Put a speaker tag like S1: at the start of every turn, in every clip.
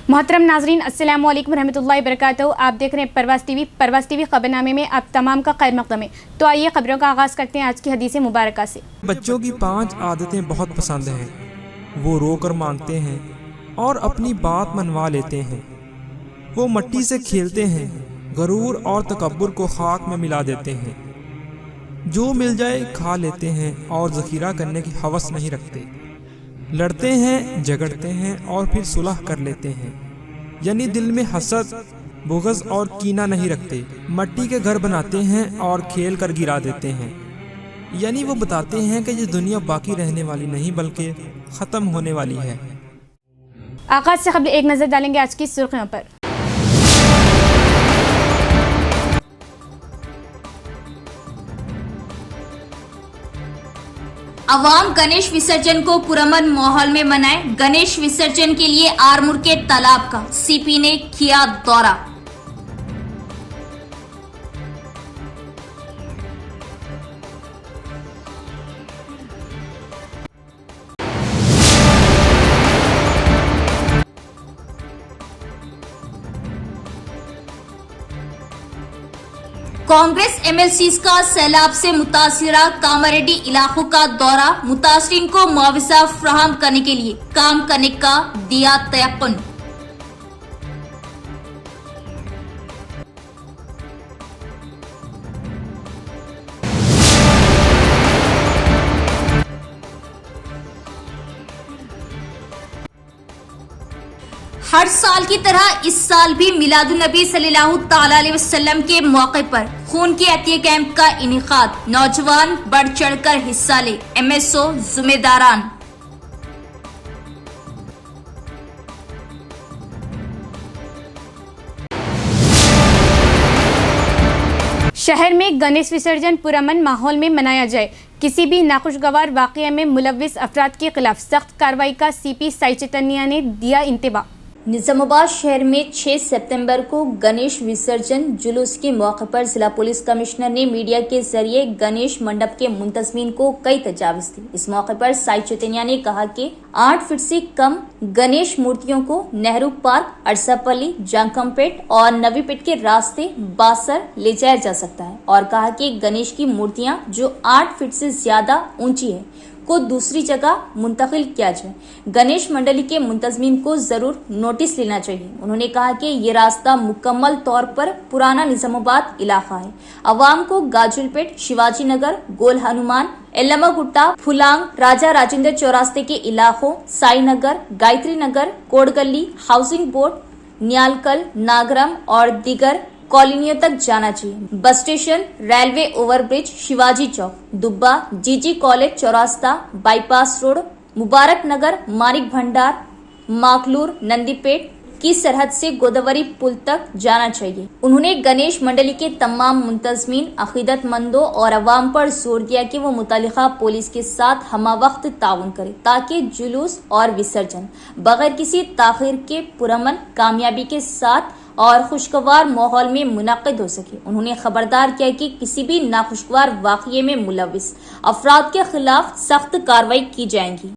S1: मोहतरम नाजरीन अस्सलाम वालेकुम रहमतुल्लाहि वबरकातुहू। आप देख रहे हैं परवास टीवी खबरनामे में आप तमाम का खैर मक़दम है। तो आइए खबरों का आगाज़ करते हैं आज की हदीस मुबारक से।
S2: बच्चों की 5 आदतें बहुत पसंद हैं। वो रोकर मांगते हैं और अपनी बात मनवा लेते हैं। वो मट्टी से खेलते हैं, गरूर और तकब्बुर को खाक में मिला देते हैं। जो मिल जाए खा लेते हैं और ज़ख़ीरा करने की हवस नहीं रखते। लड़ते हैं, झगड़ते हैं और फिर सुलह कर लेते हैं, यानी दिल में हसद, बुग़्ज़ और कीना नहीं रखते। मट्टी के घर बनाते हैं और खेल कर गिरा देते हैं, यानी वो बताते हैं कि ये दुनिया बाकी रहने वाली नहीं बल्कि ख़त्म होने वाली है।
S1: आगाज़ से खबर एक नज़र डालेंगे आज की सुर्खियों पर।
S3: अवाम गणेश विसर्जन को पुरअमन माहौल में मनाए। गणेश विसर्जन के लिए आरमूर के तालाब का सीपी ने किया दौरा। कांग्रेस एमएलसीज का सैलाब से मुतासिरा कामारेड्डी इलाकों का दौरा। मुतासरीन को मुआवजा फराहम करने के लिए काम करने का दिया तयक़ुन। हर साल की तरह इस साल भी मिलादुन नबी सल्लल्लाहु तआला अलैहि वसल्लम के मौके पर खून के अतिया कैंप का इनेकाद। नौजवान बढ़ चढ़कर हिस्सा ले, एमएसओ जिम्मेदारान।
S1: शहर में गणेश विसर्जन पुरअमन माहौल में मनाया जाए। किसी भी नाखुशगवार वाक़ये में मुलव्विस अफराद के खिलाफ सख्त कार्रवाई का सीपी साई चैतन्या ने दिया इंतबाह।
S3: निजामाबाद शहर में 6 सितंबर को गणेश विसर्जन जुलूस के मौके पर जिला पुलिस कमिश्नर ने मीडिया के जरिए गणेश मंडप के मुंतजमीन को कई तजावीज़ दी। इस मौके पर साई चैतन्या ने कहा कि 8 फीट से कम गणेश मूर्तियों को नेहरू पार्क, अरसापल्ली, जांकमपेट और नवीपेट के रास्ते बासर ले जाया जा सकता है और कहा कि गणेश की मूर्तियां जो 8 फीट से ज्यादा ऊंची है को दूसरी जगह मुंतकिल किया जाए। गणेश मंडली के मुंतजमीन को जरूर नोटिस लेना चाहिए। उन्होंने कहा कि ये रास्ता मुकम्मल तौर पर पुराना निजामाबाद इलाका है। अवाम को गाजुलपेट, शिवाजी नगर, गोल हनुमान, एल्लमा गुट्टा, फुलांग, राजा राजेंद्र चौरास्ते के इलाकों, साई नगर, गायत्री नगर, कोडगली, हाउसिंग बोर्ड, न्यालकल, नागरम और दीगर कॉलोनियों तक जाना चाहिए। Bus station, railway overbridge, Shivaji Chowk, Dubba, GG college चौरास्ता, बाईपास रोड, मुबारक नगर, मानिक भंडार, माकलूर, नंदीपेट की सरहद से गोदावरी पुल तक जाना चाहिए। उन्होंने गणेश मंडली के तमाम मुंतजमीन, अकीदतमंदों और अवाम पर जोर दिया कि वो मुतल्लिका पुलिस के साथ हमावक्त ताउन करे ताकि जुलूस और विसर्जन बगैर किसी ताखीर के पुरअमन, कामयाबी के साथ और खुशगवार माहौल में मुनक्किद हो सके। उन्होंने खबरदार किया कि किसी भी नाखुशगवार वाक़ये में मुलव्विस अफराद के खिलाफ सख्त कार्रवाई की जाएगी।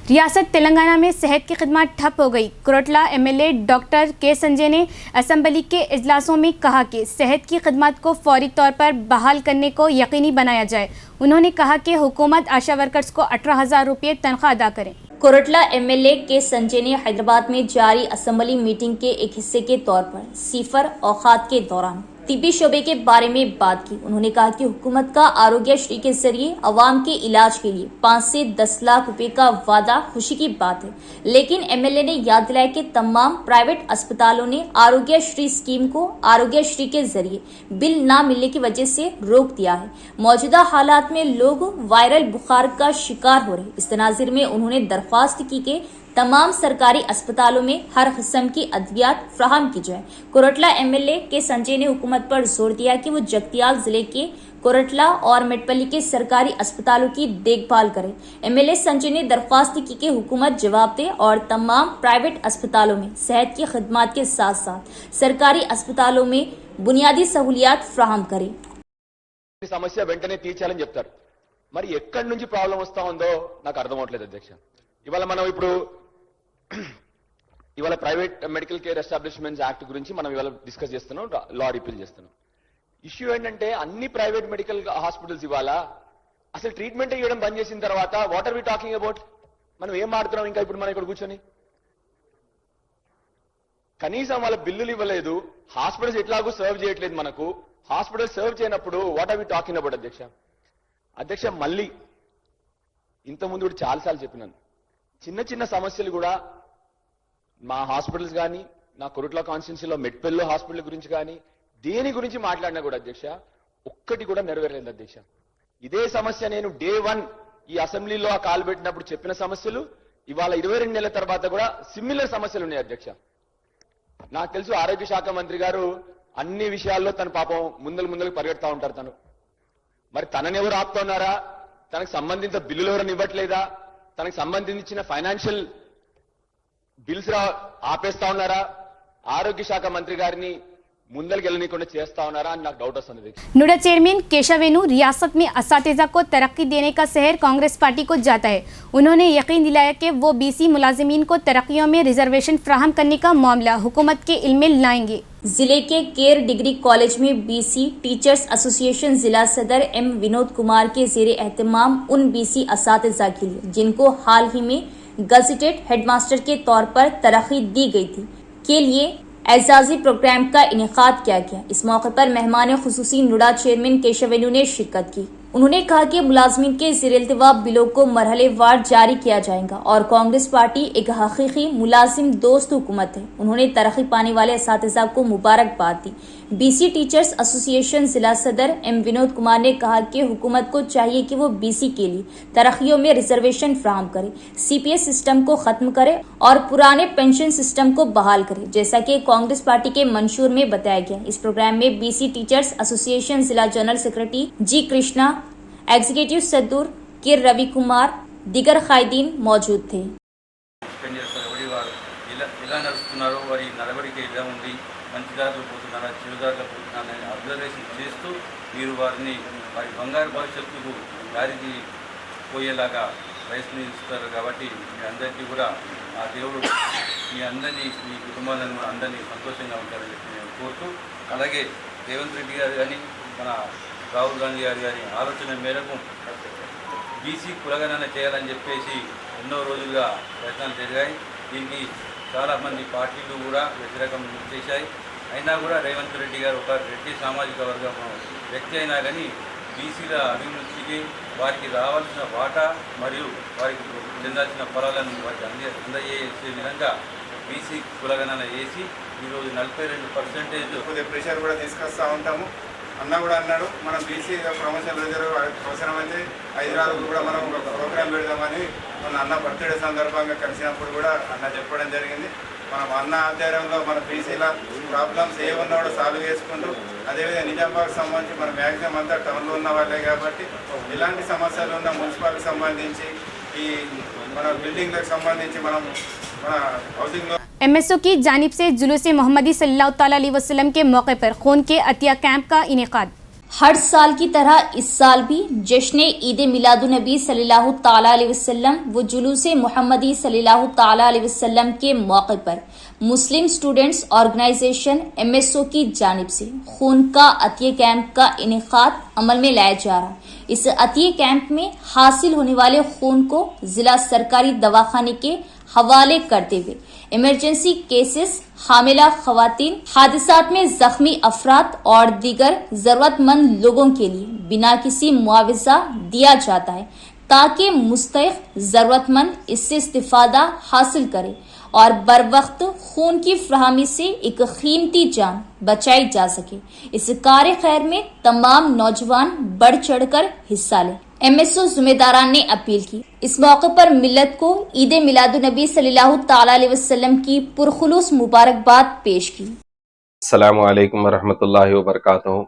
S1: रियासत तेलंगाना में सेहत की खिदमत ठप हो गई। कोरटला एमएलए डॉक्टर के संजय ने असम्बली के इजलासों में कहा कि सेहत की खिदमत को फौरी तौर पर बहाल करने को यकीनी बनाया जाए। उन्होंने कहा कि हुकूमत आशा वर्कर्स को 18,000 रुपये तनख्वाह अदा करें।
S3: कोरटला एमएलए के संजय ने हैदराबाद में जारी असम्बली मीटिंग के एक हिस्से के तौर पर सिफर औकात के दौरान तिब्बी शोबे के बारे में बात की। उन्होंने कहा कि हुकूमत का आरोग्यश्री के जरिए अवाम के इलाज के लिए 5 से 10 लाख रुपए का वादा खुशी की बात है, लेकिन एमएलए ने याद दिलाया कि तमाम प्राइवेट अस्पतालों ने आरोग्यश्री स्कीम को आरोग्यश्री के जरिए बिल न मिलने की वजह से रोक दिया है। मौजूदा हालात में लोग वायरल बुखार का शिकार हो रहे। इस तनाजिर में उन्होंने दरख्वास्त की कि तमाम सरकारी अस्पतालों में हर किस्म की अद्वियात फ्राहम की जाए। कोरटला एमएलए के संजय ने हुकूमत पर जोर दिया कि वो जगतियाल जिले के कोरटला और मेटपल्ली के सरकारी अस्पतालों की देखभाल करे। एमएलए संजय ने दरख्वास्त की कि हुकूमत जवाब दे और तमाम प्राइवेट अस्पतालों में सेहत की खिदमत के साथ साथ सरकारी अस्पतालों में बुनियादी सहूलियात फ्राहम करे।
S4: సమస్య వెంటనే తీర్చాలని చెప్తారు। మరి ఎక్కడి నుంచి ప్రాబ్లం వస్తా ఉందో నాకు అర్థం అవట్లేదు అధ్యక్ష। ఇవాళ మనం ఇప్పుడు ఇవాళ private medical care establishments act గురించి మనం ఇవాళ డిస్కస్ చేస్తున్నాం, లా రిపీల్ చేస్తున్నాం. ఇష్యూ ఏంటంటే అన్ని ప్రైవేట్ మెడికల్ హాస్పిటల్స్ ఇవాళ అసలు ట్రీట్మెంట్ ఇవ్వడం బంద్ చేసిన తర్వాత what are we talking about? మనం ఏం మాట్లాడుతున్నాం ఇంకా ఇప్పుడు మనం ఇక్కడ కూర్చొని? కనీసం వాళ్ళ బిల్లులు ఇవ్వలేదు, హాస్పిటల్స్ ఎట్లాగూ సర్వ్ చేయట్లేదు. మనకు హాస్పిటల్ సర్వ్ చేయనప్పుడు what are we talking about? అధ్యక్ష మళ్ళీ ఇంతకుముందు కూడా చాలాసార్లు చెప్పినాను, చిన్న చిన్న సమస్యలు కూడా మా హాస్పిటల్స్ కానీ, నా కొరుట్ల కాన్స్టిట్యున్సీలో మెట్పల్లి హాస్పిటల్ గురించి కానీ దేని గురించి మాట్లాడినా కూడా అధ్యక్ష ఒక్కటి కూడా నెరవేరలేదు అధ్యక్ష. ఇదే సమస్య నేను డే 1 ఈ అసెంబ్లీలో ఆ కాలు పెట్టినప్పుడు చెప్పిన సమస్యలు ఇవాళ 22 నెలల తర్వాత కూడా సిమిలర్ సమస్యలు ఉన్నాయి అధ్యక్ష. నాకు తెలుసు ఆరోగ్య శాఖ మంత్రి గారు అన్ని విషయాల్లో తన పాపం ముందలు పరిగెడతా ఉంటారు. మరి తనని ఎవరు ఆపుతున్నారా? తనకు సంబంధించిన బిల్లులు ఎవరైనా ఇవ్వట్లేదా? తనకు సంబంధించిన ఫైనాన్షియల్ బిల్స్ ఆపేస్తా ఉన్నారా? ఆరోగ్య శాఖ మంత్రి గారిని ముందరికి వెళ్ళనీయకుండా చేస్తా ఉన్నారా అని నాకు డౌట్ వస్తుంది.
S1: नूडा चेयरमैन केशवेनु रियासत में असातिज़ा को तरक्की देने का शहर कांग्रेस पार्टी को जाता है. उन्होंने यकीन दिलाया कि वो BC मुलाजिमीन को तरक्कियों में रिजर्वेशन फ्राहम करने का मामला हुकूमत के इल्म में लाएंगे.
S3: जिले के केयर डिग्री कॉलेज में BC टीचर्स एसोसिएशन जिला सदर M विनोद कुमार के जेर एहतमाम उन BC असातिज़ा के लिए जिनको हाल ही में गजेटेड हेडमास्टर के तौर पर तरक्की दी गई थी के लिए एजाजी प्रोग्राम का इनेकाद किया गया. इस मौके पर मेहमान खुसूसी नूडा चेयरमैन केशवेनु ने शिरकत की. उन्होंने कहा कि मुलाजमीन के ज़ेर-ए-इल्तिवा बिलों को मरहलेवार जारी किया जाएगा और कांग्रेस पार्टी एक हकीकी मुलाजिम दोस्त हुकूमत है. उन्होंने तरक्की पाने वाले असातिज़ा को मुबारकबाद दी. BC टीचर्स एसोसिएशन जिला सदर M विनोद कुमार ने कहा कि हुकूमत को चाहिए कि वो BC के लिए तरक्कियों में रिजर्वेशन फ्राहम करे, CPS सिस्टम को खत्म करे और पुराने पेंशन सिस्टम को बहाल करे, जैसा कि कांग्रेस पार्टी के मंशूर में बताया गया. इस प्रोग्राम में BC टीचर्स एसोसिएशन जिला general secretary G Krishna, executive सदूर के रवि कुमार, दिगर कायदीन मौजूद थे.
S5: ఎలా నడుస్తున్నారో వారి నడవడిక ఎలా ఉంది, మంచి దారిలో పోతున్నారా, చెడు దారిలో పోతున్నారా అని అబ్జర్వేషన్ చేస్తూ మీరు వారిని వారి బంగారు భవిష్యత్తుకు దారికి పోయేలాగా ప్రయత్నిస్తారు. కాబట్టి మీ అందరికీ కూడా ఆ దేవుడు మీ అందరినీ, మీ కుటుంబాలను అందరినీ సంతోషంగా ఉంటారని చెప్పి నేను కోరుతూ, అలాగే రేవంత్ రెడ్డి గారు కానీ మన రాహుల్ గాంధీ గారు కానీ ఆలోచన మేరకు BC కులగణన చేయాలని చెప్పేసి ఎన్నో రోజులుగా ప్రయత్నాలు జరిగాయి. దీనికి చాలామంది పార్టీలు కూడా వ్యతిరేకం చేశాయి. అయినా కూడా రేవంత్ రెడ్డి గారు ఒక రెడ్డి సామాజిక వర్గం వ్యక్తి అయినా కానీ BCల అభివృద్ధికి వారికి రావాల్సిన వాటా మరియు వారికి చెందాల్సిన ఫలాలను వారికి అందజేసే విధంగా BC కులగణన వేసి ఈరోజు 42%
S6: కొద్దిగా ప్రెషర్ కూడా తీసుకొస్తూ ఉంటాము. అన్న కూడా అన్నాడు, మనం BC ప్రమోషన్ రిజర్వ్ అవసరమైతే హైదరాబాద్ కూడా మనం ఒక ప్రోగ్రాం పెడదామని మన అన్న బర్త్డే సందర్భంగా కలిసినప్పుడు కూడా అన్న చెప్పడం జరిగింది. మనం అన్న ఆధ్వర్యంలో మన BCల ప్రాబ్లమ్స్ ఏమన్నా కూడా సాల్వ్ చేసుకుంటూ, అదేవిధంగా నిజామాబాద్కి సంబంధించి మన మ్యాక్సిమం అంతా టౌన్లో ఉన్న వాళ్ళే కాబట్టి ఎలాంటి సమస్యలు ఉన్న మున్సిపాలిటీకి సంబంధించి ఈ మన బిల్డింగ్లకు సంబంధించి మనం మన హౌసింగ్లో
S1: MSO की जानिब से जुलूस मोहम्मदी सल्लल्लाहु ताला अलैहि वसल्लम के मौके पर खून के अतिया कैंप का इनेकाद.
S3: हर साल की तरह इस साल भी जश्न ईद मिलादुन्नबी सल्लल्लाहु ताला अलैहि वसल्लम व जुलूस मोहम्मदी सल्लल्लाहु ताला अलैहि वसल्लम के मौके पर मुस्लिम स्टूडेंट्स ऑर्गेनाइजेशन MSO की जानिब से खून का अतिया कैंप का इनेकाद अमल में लाया जा रहा है. इस अतिया कैंप में हासिल होने वाले खून को जिला सरकारी दवाखाने के हवाले करते हुए इमरजेंसी केसेस, हामिला खवातीन, हादसात में जख्मी अफराद और दीगर जरूरतमंद लोगों के लिए बिना किसी मुआवजा दिया जाता है ताकि मुस्तहिक जरूरतमंद इससे इस्तिफादा हासिल करे और बर वक्त खून की फ्राहमी से एक कीमती जान बचाई जा सके. इस कार्य खैर में तमाम नौजवान बढ़ चढ़कर हिस्सा लें. MSO जिम्मेदारान ने अपील की. इस मौके पर मिल्लत को ईद मिलादुन्नबी सल्लल्लाहु ताला अलैहि वसल्लम की पुरखुलूस मुबारकबाद पेश की.
S7: अस्सलामु अलैकुम वरहमतुल्लाहि वबरकातुहू.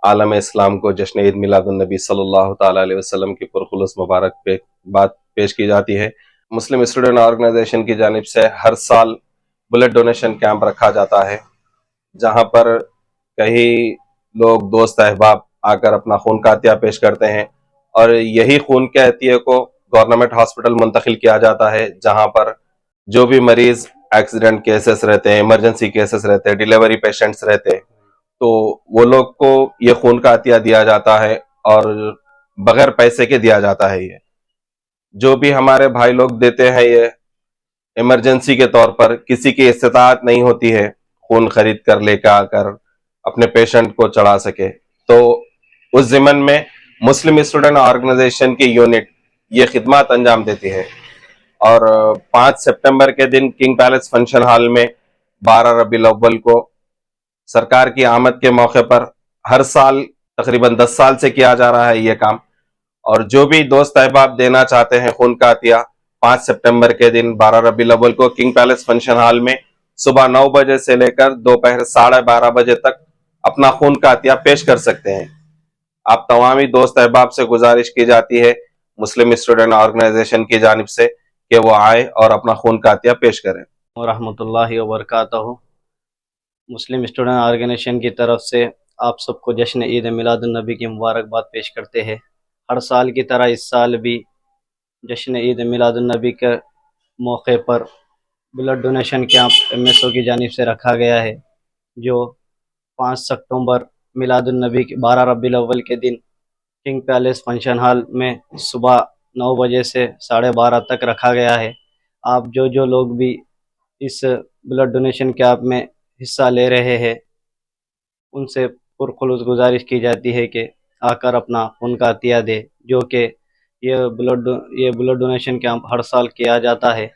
S7: आलम इस्लाम को जश्न ईद मिलादुन्नबी सल्लल्लाहु ताला अलैहि वसल्लम की पुरखुलूस मुबारकबाद पेश की जाती है. मुस्लिम स्टूडेंट ऑर्गेनाइजेशन की जानिब से हर साल ब्लड डोनेशन कैंप रखा जाता है, जहां पर कई लोग दोस्त अहबाब आकर अपना खून का अतिया पेश करते हैं और यही खून के अतिये को गवर्नमेंट हॉस्पिटल मुंतकिल किया जाता है, जहां पर जो भी मरीज एक्सीडेंट केसेस रहते हैं, इमरजेंसी केसेस रहते हैं, डिलीवरी पेशेंट्स रहते हैं, तो वो लोग को ये खून का अतिया दिया जाता है और बगैर पैसे के दिया जाता है। ये जो भी हमारे भाई लोग देते हैं ये इमरजेंसी के तौर पर, किसी की इस्तिताअत नहीं होती है खून खरीद कर लेकर आकर अपने पेशेंट को चढ़ा सके, तो उस ज़िमन में मुस्लिम स्टूडेंट ऑर्गेनाइजेशन की यूनिट ये खिदमत अंजाम देती है। और 5 सितंबर के दिन किंग पैलेस फंक्शन हॉल में 12 रबीउल अव्वल को सरकार की आमद के मौके पर हर साल तकरीबन 10 साल से किया जा रहा है ये काम। और जो भी दोस्त अहबाब देना चाहते हैं खून का अतिया, 5 सितंबर के दिन 12 रबीउल अव्वल को किंग पैलेस फंक्शन हॉल में सुबह 9 बजे से लेकर दोपहर 12:30 बजे तक अपना खून का अतिया पेश कर सकते हैं। आप तमामी दोस्त अहबाब से गुजारिश की जाती है मुस्लिम स्टूडेंट ऑर्गेनाइजेशन की जानिब से कि वो आए और अपना खून का अतिया पेश करें।
S8: रहमतुल्लाहि व बरकातहू। मुस्लिम स्टूडेंट ऑर्गेनाइजेशन की तरफ से आप सबको जश्न ईद मिलादुन नबी की मुबारकबाद पेश करते हैं। हर साल की तरह इस साल भी जश्न ईद मिलादुन नबी के मौके पर ब्लड डोनेशन कैंप MSO की जानिब से रखा गया है, जो 5 सितंबर मिलादुन नबी के 12 रबीउल अव्वल के दिन किंग पैलेस फंक्शन हॉल में सुबह 9 बजे से 12:30 तक रखा गया है। आप जो लोग भी इस ब्लड डोनेशन कैंप में हिस्सा ले रहे हैं, उनसे पुरखुलूस गुजारिश की जाती है कि आकर अपना खून का अतिया दे, जो कि ये ब्लड डोनेशन कैंप हर साल किया जाता है।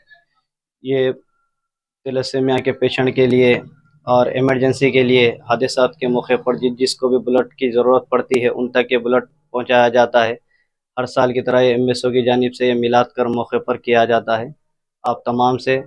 S8: ये थैलेसीमिया के पेशेंट के लिए और इमरजेंसी के लिए हादसात के मौके पर जिसको भी ब्लड की ज़रूरत पड़ती है उन तक ये ब्लड पहुंचाया जाता है। हर साल की तरह ये MSO की जानिब से ये मिलाद कर मौके पर किया जाता है। आप तमाम से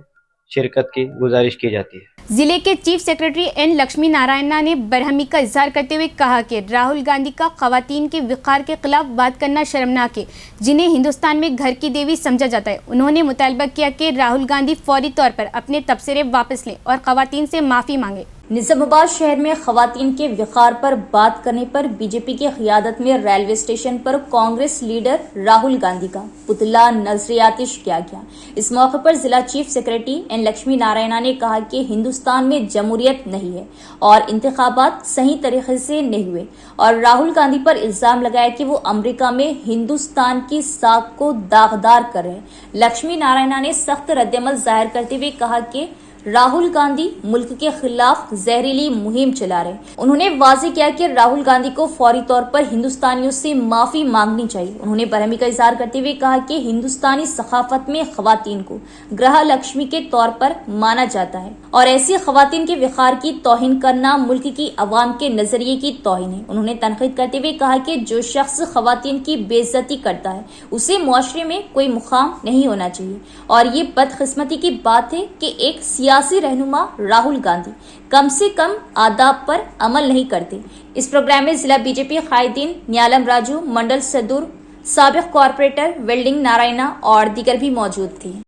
S8: शिरकत की गुजारिश की जाती है।
S1: जिले के chief secretary N Lakshmi Narayana ने बरहमी का इजहार करते हुए कहा कि राहुल गांधी का खवातीन के विकार के खिलाफ बात करना शर्मनाक है, जिन्हें हिंदुस्तान में घर की देवी समझा जाता है। उन्होंने मुतालबा किया कि राहुल गांधी फौरी तौर पर अपने तबसरे वापस लें और खवातीन से माफ़ी मांगे।
S3: निजामाबाद शहर में खवातीन के विकार पर बात करने पर बीजेपी की क़ियादत में रेलवे स्टेशन पर कांग्रेस लीडर राहुल गांधी का पुतला नजरियातिश किया गया। इस मौके पर जिला chief secretary N Lakshmi Narayana ने कहा कि हिंदुस्तान में जमहूरियत नहीं है और इंतखाबात सही तरीके से नहीं हुए, और राहुल गांधी पर इल्जाम लगाया कि वो अमेरिका में हिंदुस्तान की साख को दागदार कर रहे हैं। लक्ष्मी नारायणा ने सख्त रद्दअमल जाहिर करते हुए कहा कि राहुल गांधी मुल्क के खिलाफ जहरीली मुहिम चला रहे। उन्होंने वाज़ेह किया कि राहुल गांधी को फौरी तौर पर हिंदुस्तानियों से माफी मांगनी चाहिए। उन्होंने बरहमी का इजहार करते हुए कहा कि हिंदुस्तानी सकाफत में खवातीन को ग्रह लक्ष्मी के तौर पर माना जाता है और ऐसी खवातीन के विकार की तौहीन करना मुल्क की अवाम के नजरिए की तौहीन है। उन्होंने तनकीद करते हुए कहा कि जो शख्स खवातीन की बेइज्जती करता है उसे मुआशरे में कोई मुकाम नहीं होना चाहिए, और ये बदकिस्मती की बात है कि एक सियासी रहनुमा राहुल गांधी कम से कम आदाब पर अमल नहीं करते। इस प्रोग्राम में जिला बीजेपी कायदीन न्यालम राजू, मंडल सदूर, साबिक कॉर्पोरेटर वेल्डिंग नारायणा और दीगर भी मौजूद थे।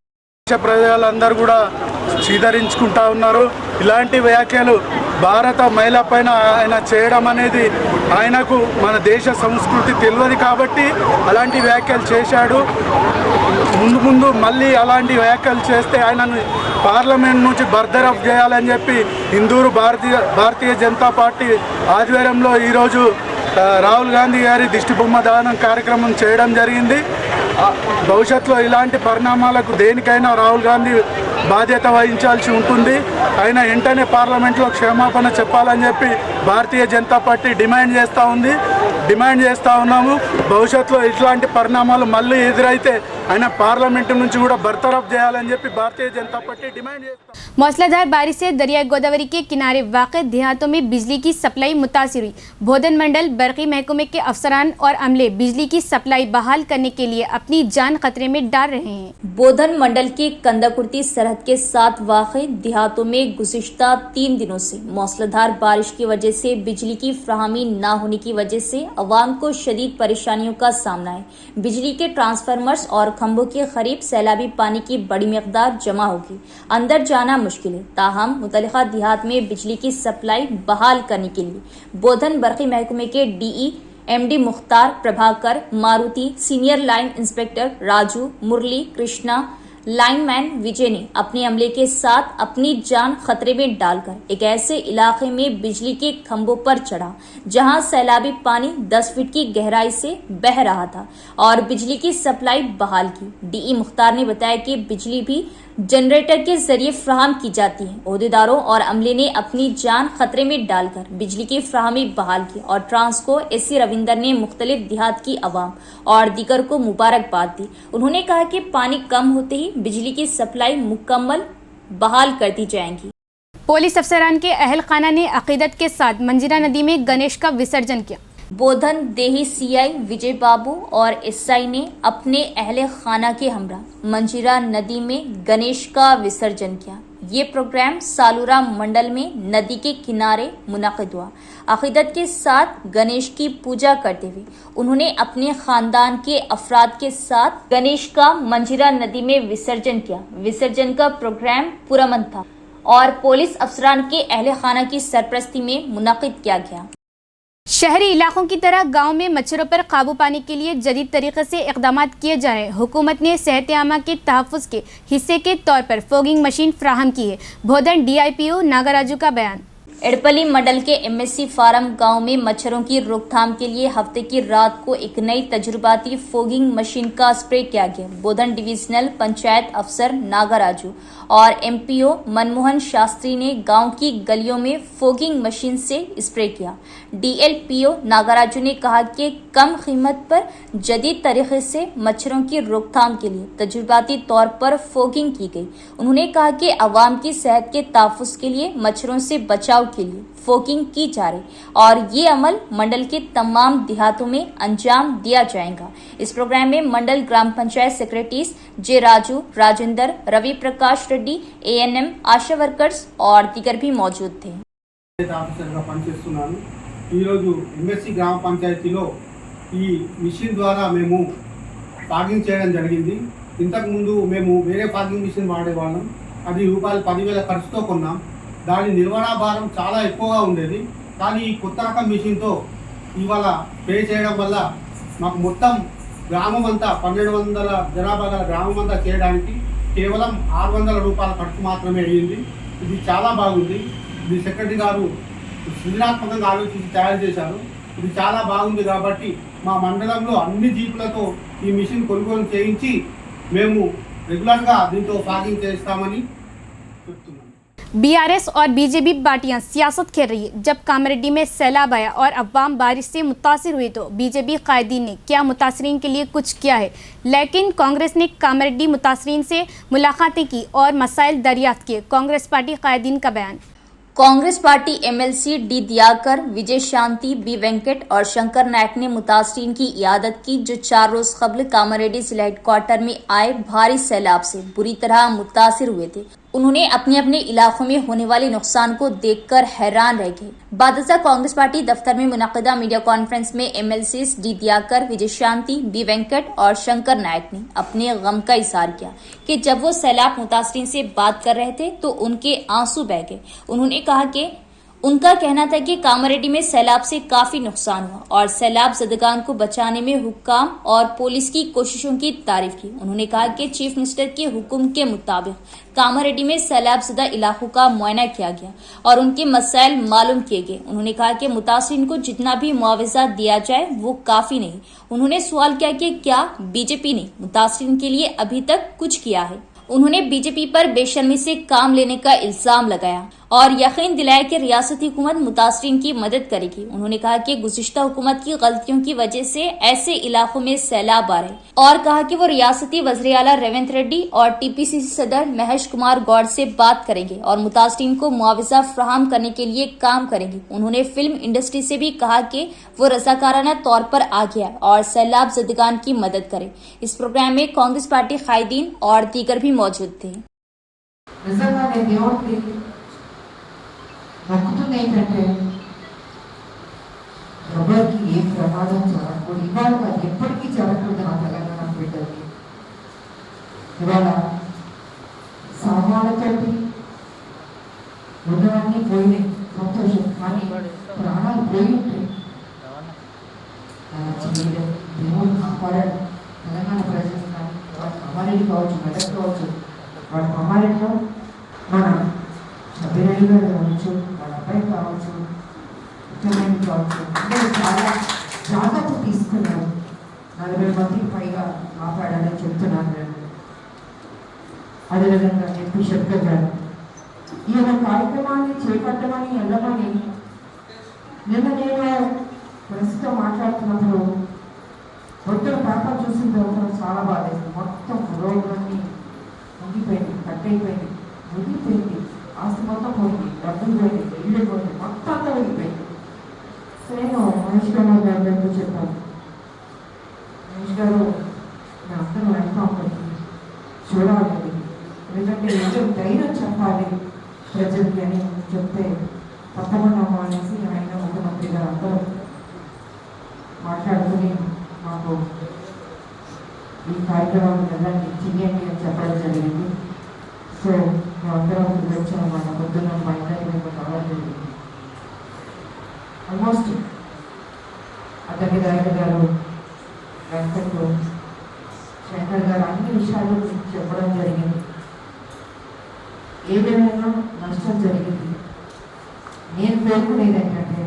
S9: ప్రజలందరూ కూడా స్వీకరించుకుంటా ఉన్నారు। ఇలాంటి వ్యాఖ్యలు భారత మహిళ పైన ఆయన చేయడం అనేది ఆయనకు మన దేశ సంస్కృతి తెలియదు కాబట్టి అలాంటి వ్యాఖ్యలు చేశాడు। ముందు మళ్ళీ అలాంటి వ్యాఖ్యలు చేస్తే ఆయనను పార్లమెంట్ నుంచి బర్తరఫ్ చేయాలని చెప్పి హిందూరు భారతీయ జనతా పార్టీ ఆధ్వర్యంలో ఈరోజు రాహుల్ గాంధీ గారి దిష్టి బొమ్మ దానం కార్యక్రమం చేయడం జరిగింది। భవిష్యత్తులో ఇలాంటి పరిణామాలకు దేనికైనా రాహుల్ గాంధీ బాధ్యత వహించాల్సి ఉంటుంది। ఆయన వెంటనే పార్లమెంట్లో క్షమాపణ చెప్పాలని చెప్పి భారతీయ జనతా పార్టీ డిమాండ్ చేస్తూ ఉన్నాము। భవిష్యత్తులో ఇట్లాంటి పరిణామాలు మళ్ళీ ఎదురైతే ఆయన పార్లమెంట్ నుంచి కూడా బర్తరఫ్ చేయాలని చెప్పి భారతీయ జనతా పార్టీ డిమాండ్ చేస్తాం।
S1: मौसलाधार बारिश से दरिया गोदावरी के किनारे वाक़ देहातों में बिजली की सप्लाई मुतासिर हुई। बोधन मंडल बरक़ी महकमे के अफसरान और अमले बिजली की सप्लाई बहाल करने के लिए अपनी जान खतरे में डाल रहे हैं।
S3: बोधन मंडल के कंदाकुर्ती सरहद के साथ वाक़े देहातों में गुज़िश्ता 3 दिनों से मौसलाधार बारिश की वजह से बिजली की फ्राहमी न होने की वजह से अवाम को शदीद परेशानियों का सामना है। बिजली के ट्रांसफार्मर्स और खंभों के करीब सैलाबी पानी की बड़ी मिकदार जमा होगी, अंदर जाना मुश्किल है। ताहम मुतल्लिका देहात में बिजली की सप्लाई बहाल करने के लिए बोधन बरक़ी महकमे के DE MD Mukhtar, Prabhakar, Maruti, senior line inspector Raju, Murali, Krishna, lineman Vijay ने अपने अमले के साथ अपनी जान खतरे में डालकर एक ऐसे इलाके में बिजली के खंभों पर चढ़ा जहां सैलाबी पानी 10 फीट की गहराई से बह रहा था और बिजली की सप्लाई बहाल की। डीई मुख्तार ने बताया कि बिजली भी जनरेटर के जरिए फ्राहम की जाती है। ओहदेदारों और अमले ने अपनी जान खतरे में डालकर बिजली की फ्राहमी बहाल की और ट्रांसको एससी रविंदर ने मुख्तलिफ देहात की आवाम और दीगर को मुबारकबाद दी। उन्होंने कहा कि पानी कम होते ही बिजली की सप्लाई मुकम्मल बहाल कर दी जाएगी।
S1: पुलिस अफसरान के अहल खाना ने अकीदत के साथ मंजीरा नदी में गणेश का विसर्जन किया।
S3: बोधन देही सीआई विजय बाबू और एसआई ने अपने अहले खाना के हमरा मंजीरा नदी में गणेश का विसर्जन किया। ये प्रोग्राम सालूरा मंडल में नदी के किनारे मुनाकिद हुआ। अकीदत के साथ गणेश की पूजा करते हुए उन्होंने अपने खानदान के अफराद के साथ गणेश का मंजीरा नदी में विसर्जन किया। विसर्जन का प्रोग्राम पुरअमन था और पुलिस अफसरान के अहले खाना की सरपरस्ती में मुनाकिद किया गया।
S1: शहरी इलाकों की तरह गांव में मच्छरों पर काबू पाने के लिए जदीद तरीके से इक़दाम किए जा रहे हैं। हुकूमत ने सेहत आमा के तहफ़्फ़ुज़ के हिस्से के तौर पर फोगिंग मशीन फ्राहम की है। बोधन डीआईपीओ नागराजू का बयान।
S3: एडपली मंडल के एमएससी फार्म गांव में मच्छरों की रोकथाम के लिए हफ्ते की रात को एक नई तजुर्बाती फोगिंग मशीन का स्प्रे किया गया। बोधन डिविजनल पंचायत अफसर नागराजू और एमपीओ मनमोहन शास्त्री ने गांव की गलियों में फोगिंग मशीन से स्प्रे किया। डीएलपीओ नागराजू ने कहा कि कम कीमत पर जदीद तरीके से मच्छरों की रोकथाम के लिए तजुर्बाती तौर पर फोगिंग की गई। उन्होंने कहा कि आवाम की सेहत के तहफ़्फ़ुज़ के लिए मच्छरों से बचाव के लिए फोगिंग की जा रही और ये अमल मंडल के तमाम देहातों में अंजाम दिया जाएगा। इस प्रोग्राम में मंडल ग्राम पंचायत सेक्रेटरीज जे राजू, राजेंद्र, रवि प्रकाश रेड्डी, एएनएम, आशा वर्कर्स और दीगर भी मौजूद थे।
S10: एमएससी ग्राम పంచాయతీలో ఈ మిషన్ ద్వారా మేము ఫాగింగ్ చేయడం జరిగింది। ఇంతకు ముందు మేము వేరే ఫాగింగ్ మిషన్ వాడేవాళ్ళం। అది రూపాయలు 10,000 ఖర్చుతో కొన్నాం। దాని నిర్వహణ భారం చాలా ఎక్కువగా ఉండేది। కానీ ఈ కొత్త రకం మిషన్తో ఇవాళ పే చేయడం వల్ల మాకు మొత్తం గ్రామం అంతా 1200 జనాభా గల గ్రామం అంతా చేయడానికి కేవలం 600 రూపాయల ఖర్చు మాత్రమే అయ్యింది। ఇది చాలా బాగుంది। ఇది సెక్రటరీ గారు సృజనాత్మకంగా ఆలోచించి తయారు చేశారు। ఇది చాలా బాగుంది కాబట్టి మా మండలంలో అన్ని జీపులతో ఈ మిషన్ కొనుగోలు చేయించి మేము రెగ్యులర్గా దీంతో ఫాగింగ్ చేస్తామని చెప్తున్నాం।
S1: बीआरएस और बीजेपी पार्टियां सियासत खेल रही है। जब कामरेड्डी में सैलाब आया और अवाम बारिश से मुतासिर हुए तो बीजेपी कायदीन ने क्या मुतासरीन के लिए कुछ किया है, लेकिन कांग्रेस ने कामरेड्डी मुतासरीन से मुलाकातें की और मसाइल दरियाफ्त किए। कांग्रेस पार्टी कायदीन का बयान।
S3: कांग्रेस पार्टी एमएलसी डी दियाकर, विजय शांति, बी वेंकट और शंकर नायक ने मुतासरीन की इयादत की जो 4 रोज कबल कामरेड्डी जिला हेडक्वार्टर में आए भारी सैलाब से बुरी तरह मुतासिर हुए थे। उन्होंने अपने अपने इलाकों में होने वाले नुकसान को देखकर हैरान रह गए। बादशाह कांग्रेस पार्टी दफ्तर में मुनक़िदा मीडिया कॉन्फ्रेंस में एमएलसी डी दियाकर, विजय शांति, बी वेंकट और शंकर नायक ने अपने गम का इज़हार किया कि जब वो सैलाब मुतासरीन से बात कर रहे थे तो उनके आंसू बह गए। उन्होंने कहा कि उनका कहना था कि कामारेड्डी में सैलाब से काफी नुकसान हुआ और सैलाब ज़दगान को बचाने में हुक्काम और पुलिस की कोशिशों की तारीफ की। उन्होंने कहा कि चीफ मिनिस्टर के हुक्म के मुताबिक कामारेड्डी में सैलाब ज़दा इलाकों का मुआयना किया गया और उनके मसाइल मालूम किए गए। उन्होंने कहा कि मुतासरीन को जितना भी मुआवजा दिया जाए वो काफी नहीं। उन्होंने सवाल किया कि क्या बीजेपी ने मुतासरीन के लिए अभी तक कुछ किया है। उन्होंने बीजेपी पर बेशर्मी से काम लेने का इल्जाम लगाया और यकीन दिलाया कि रियासती हुकूमत मुतासरीन की मदद करेगी। उन्होंने कहा कि गुज़िश्ता हुकूमत की गलतियों की वजह से ऐसे इलाकों में सैलाब आ रहे और कहा कि वो रियासती वज़ीर आला रेवंत रेड्डी और टीपीसीसी सदर महेश कुमार गौड़ से बात करेंगे और मुतासरीन को मुआवजा फ्राहम करने के लिए काम करेंगे। उन्होंने फिल्म इंडस्ट्री से भी कहा कि वो रज़ाकाराना तौर पर आगे आए और सैलाब ज़दगान की मदद करे। इस प्रोग्राम में कांग्रेस पार्टी कायदीन और दीगर भी मौजूद थे।
S11: మొక్కుతుంది ఏంటంటే ఎవరికి ఏ ప్రమాదం జరగకూడదు, ఇవాళ ఎప్పటికీ జరగకూడదు నా తెలంగాణ బిడ్డలకి। ఇవాళ సామాన్లతోటి ఉన్నవన్నీ పోయినాయి, సంతోషం, కానీ ప్రాణాలు పోయి ఉంటాయి। దేవుడు కాపాడాడు తెలంగాణ ప్రజలు, కానీ కామారెడ్డి కావచ్చు, మెదక్ కావచ్చు, వాళ్ళ అమ్మాయిలో మన అభినయ్ గారు కావచ్చు, వాళ్ళ అబ్బాయి కావచ్చు, ముఖ్యమైన కావచ్చు, అందరూ చాలా జాగ్రత్త తీసుకున్నారు. 40 మందికి పైగా కాపాడాలని చెప్తున్నారు నేను. అదేవిధంగా ఎంపీ శంకర్ గారు ఈ కార్యక్రమాన్ని చేపట్టమని వెళ్ళమని నిన్న నేను ప్రస్తుతం మాట్లాడుతున్నప్పుడు మొత్తం పేపర్ చూసిన తర్వాత చాలా బాధేసింది. మొత్తం రోడ్లన్నీ ముగిపోయింది, కట్ అయిపోయింది, ముగిపోయింది, ఆస్తి మొత్తం పోయింది, డబ్బులు పోయింది, ఇల్లు పోయింది, మొత్తం అంతా వెళ్ళిపోయింది. సో నేను మహేష్ కుమార్ గారు చెప్పాను, మహేష్ గారు నా అందరూ వెళ్తా ఉంటుంది చూడాలి, ఎందుకంటే ఏదో ధైర్యం చెప్పాలి ప్రజలకి అని చెప్తే తప్పకుండా అనేసి ఆయన ముఖ్యమంత్రి గారు అందరూ మాట్లాడుకుని మాకు ఈ కార్యక్రమాన్ని వెళ్ళండి చెయ్యండి అని చెప్పడం జరిగింది. సో మేమందరం వచ్చాము, మన పొద్దున్న మా ఇంటికి మేము రావడం జరిగింది. ఆల్మోస్ట్ అతని గారు వెంకట్ శంకర్ గారు అన్ని విషయాలు చెప్పడం జరిగింది. ఏదైనా నష్టం జరిగింది. నేను కోరుకునేది ఏంటంటే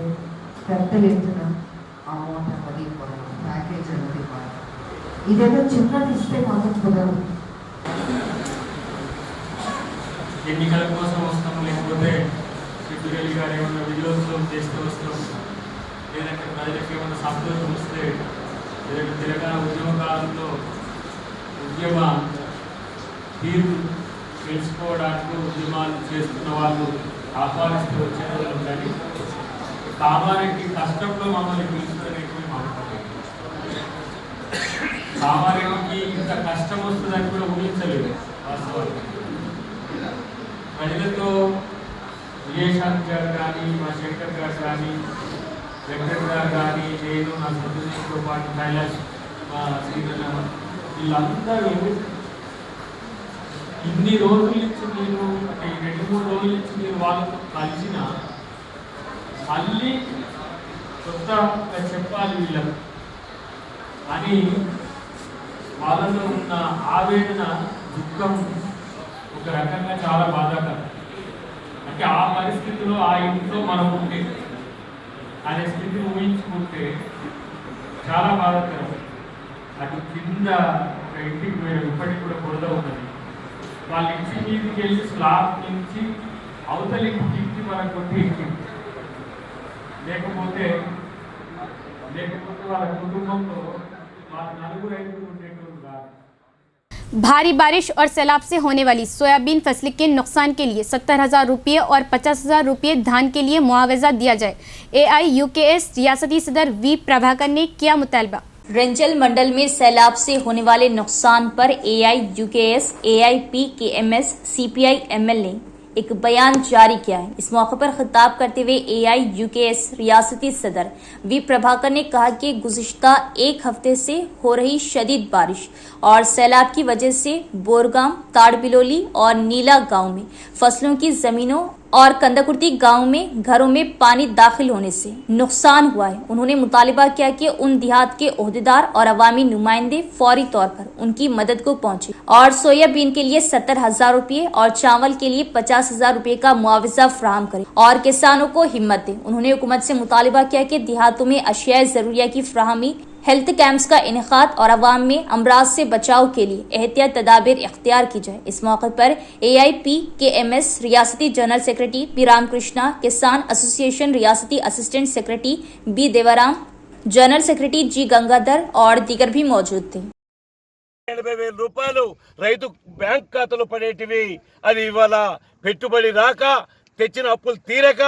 S11: పెద్ద ఎత్తున అమౌంట్ అన్నది ప్యాకేజ్ అన్నది ఇదేదో చిన్నది ఇస్తే మాత్రం కుదరదు.
S12: ఎన్నికల కోసం వస్తాం, లేకపోతే సిద్ధురెడ్డి గారు ఏమన్నా విజయోత్సవం చేస్తూ వస్తాం, లేదంటే ప్రజలకు ఏమన్నా సంతోషం వస్తే, లేదంటే తెలంగాణ ఉద్యమ కాలంలో ఉద్యమ తీరు తెలుసుకోవడానికి ఉద్యమాలు చేస్తున్న వాళ్ళు ఆహ్వానిస్తూ వచ్చేవాళ్ళు. కానీ కామారెడ్డి కష్టంలో మమ్మల్ని పిలుస్తారనేటువంటి మాట్లాడారు. కామారెడ్డికి ఇంత కష్టం వస్తుందని కూడా ఊహించలేదు. వాస్తవానికి ప్రజలతో విజయశాంతి గారు కానీ, మా శంకర్ గారు కానీ, వెంకట్ గారు కానీ, నేను నా సభ్యులతో పాటు కైలాష్, మా శ్రీరణ, వీళ్ళందరూ ఇన్ని రోజుల నుంచి నేను అంటే 2-3 రోజుల నుంచి నేను వాళ్ళతో కలిసిన మళ్ళీ కొత్తగా చెప్పాలి వీళ్ళకు అని వాళ్ళలో ఉన్న ఆవేదన, దుఃఖం ఒక రకంగా చాలా బాధాకరం. అంటే ఆ పరిస్థితిలో ఆ ఇంట్లో మనం ఉంటే అనే స్థితిని ఊహించుకుంటే చాలా బాధాకరం. అది కింద ఒక ఇంటికి ఇప్పటికి కూడా కొరత ఉన్నది. వాళ్ళ ఇంటి మీదకి వెళ్ళి స్లాబ్ నుంచి అవతలి ఇంటికి మనకు కొట్టి లేకపోతే వాళ్ళ కుటుంబంలో వాళ్ళ 4-5 ఉండేటోళ్ళు కాదు.
S1: भारी बारिश और सैलाब से होने वाली सोयाबीन फसल के नुकसान के लिए 70,000 रुपये और 50,000 रुपये धान के लिए मुआवजा दिया जाए। AIUKS रियासती सदर वी प्रभाकर ने किया मुतालबा।
S3: रंजल मंडल में सैलाब से होने वाले नुकसान पर AIUKS, AIPKMS, CPI ML ने एक बयान जारी किया है। इस मौके पर खिताब करते हुए AIUKS रियासती सदर वी प्रभाकर ने कहा कि गुज़िश्ता 1 हफ्ते से हो रही शदीद बारिश और सैलाब की वजह से बोरगाम, ताड़बिलोली और नीला गांव में फसलों की जमीनों और कंदाकुर्ती गांव में घरों में पानी दाखिल होने से नुकसान हुआ है। उन्होंने मुतालिबा किया कि उन देहात के ओहदेदार और अवामी नुमाइंदे फौरी तौर पर उनकी मदद को पहुंचे और सोयाबीन के लिए 70,000 रुपये और चावल के लिए 50,000 रुपये का मुआवजा फराहम करें और किसानों को हिम्मत दें। उन्होंने हुकूमत से मुतालिबा किया कि देहातों में अशिया जरूरिया की फराहमी, हेल्थ कैंप्स का इनेकाद और अवाम में अमराज से बचाव के लिए एहतियात तदाबीर इख्तियार की जाए। इस मौके पर AIPKMS रियासती जनरल सेक्रेटरी पी रामकृष्णा, किसान एसोसिएशन रियासती assistant secretary B Devaram, general secretary G Gangadhar और दीगर भी मौजूद थे।
S13: 80,000 రూపాయలు రైతు బ్యాంక్ ఖాతాలో పడేటివి అది ఇవాళ పెట్టుబడి రాక తెచ్చిన అప్పులు తీరక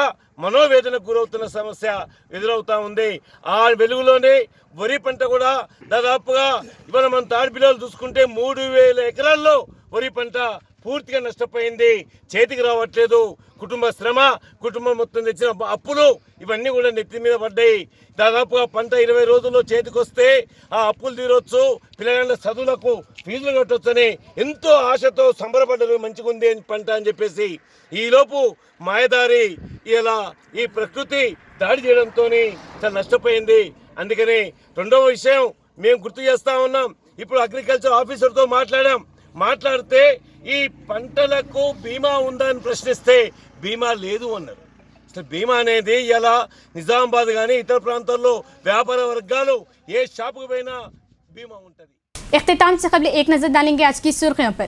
S13: మనోవేదనకు గురవుతున్న సమస్య ఎదురవుతా ఉంది. ఆ వెలుగులోనే వరి పంట కూడా దాదాపుగా ఇవాళ మనం తాడిపిల్లలు చూసుకుంటే 3,000 ఎకరాల్లో వరి పంట పూర్తిగా నష్టపోయింది. చేతికి రావట్లేదు. కుటుంబ శ్రమ, కుటుంబం మొత్తం తెచ్చిన అప్పులు ఇవన్నీ కూడా నెత్తి మీద పడ్డాయి. దాదాపుగా పంట 20 రోజుల్లో చేతికొస్తే ఆ అప్పులు తీరొచ్చు, పిల్లల చదువులకు ఫీజులు కట్టొచ్చని ఎంతో ఆశతో సంబరపడ్డారు. మంచిగా ఉంది పంట అని చెప్పేసి ఈలోపు మాయదారి ఇలా ఈ ప్రకృతి దాడి చేయడంతో చాలా నష్టపోయింది. అందుకని రెండవ విషయం మేము గుర్తు చేస్తా ఉన్నాం. ఇప్పుడు అగ్రికల్చర్ ఆఫీసర్తో మాట్లాడాం. మాట్లాడితే ఈ పంటలకు బీమా ఉందని ప్రశ్నిస్తే బీమా లేదు అన్నారు. అసలు బీమా అనేది ఇలా నిజామాబాద్ కానీ ఇతర ప్రాంతాల్లో వ్యాపార వర్గాలు ఏ షాపుకు పోయినా బీమా ఉంటుంది.
S1: इख्तिताम से कबल एक नज़र डालेंगे आज की सुर्खियों पर।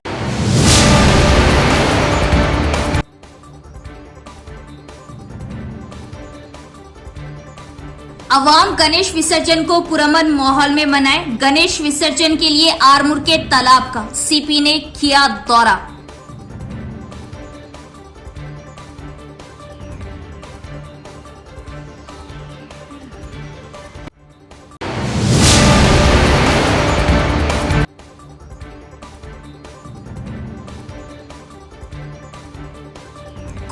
S3: अवाम गणेश विसर्जन को पुरअमन माहौल में मनाए। गणेश विसर्जन के लिए आरमूर के तालाब का सीपी ने किया दौरा।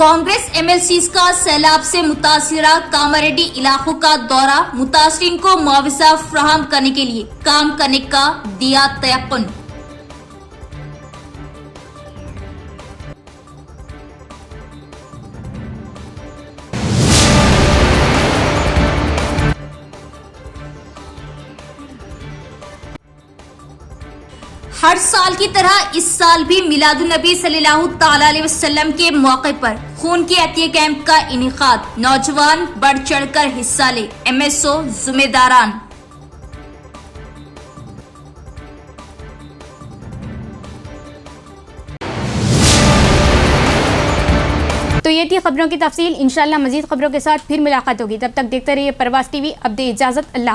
S3: कांग्रेस एमएलसीज का सैलाब से मुतासिरा कामारेड्डी इलाकों का दौरा। मुतासरीन को मुआवजा फराहम करने के लिए काम करने का दिया तयक्कुन। हर साल की तरह इस साल भी मिलादुन्नबी सल्लल्लाहु तआला अलैहि वसल्लम के मौके पर खून के अतिया कैंप का इनेकाद। नौजवान बढ़ चढ़कर हिस्सा ले। एमएसओ जिम्मेदारान।
S1: तो ये थी खबरों की तफसील। इंशाल्लाह मजीद खबरों के साथ फिर मुलाकात होगी। तब तक देखते रहिए परवास टीवी। अब दे इजाजत। अल्लाह।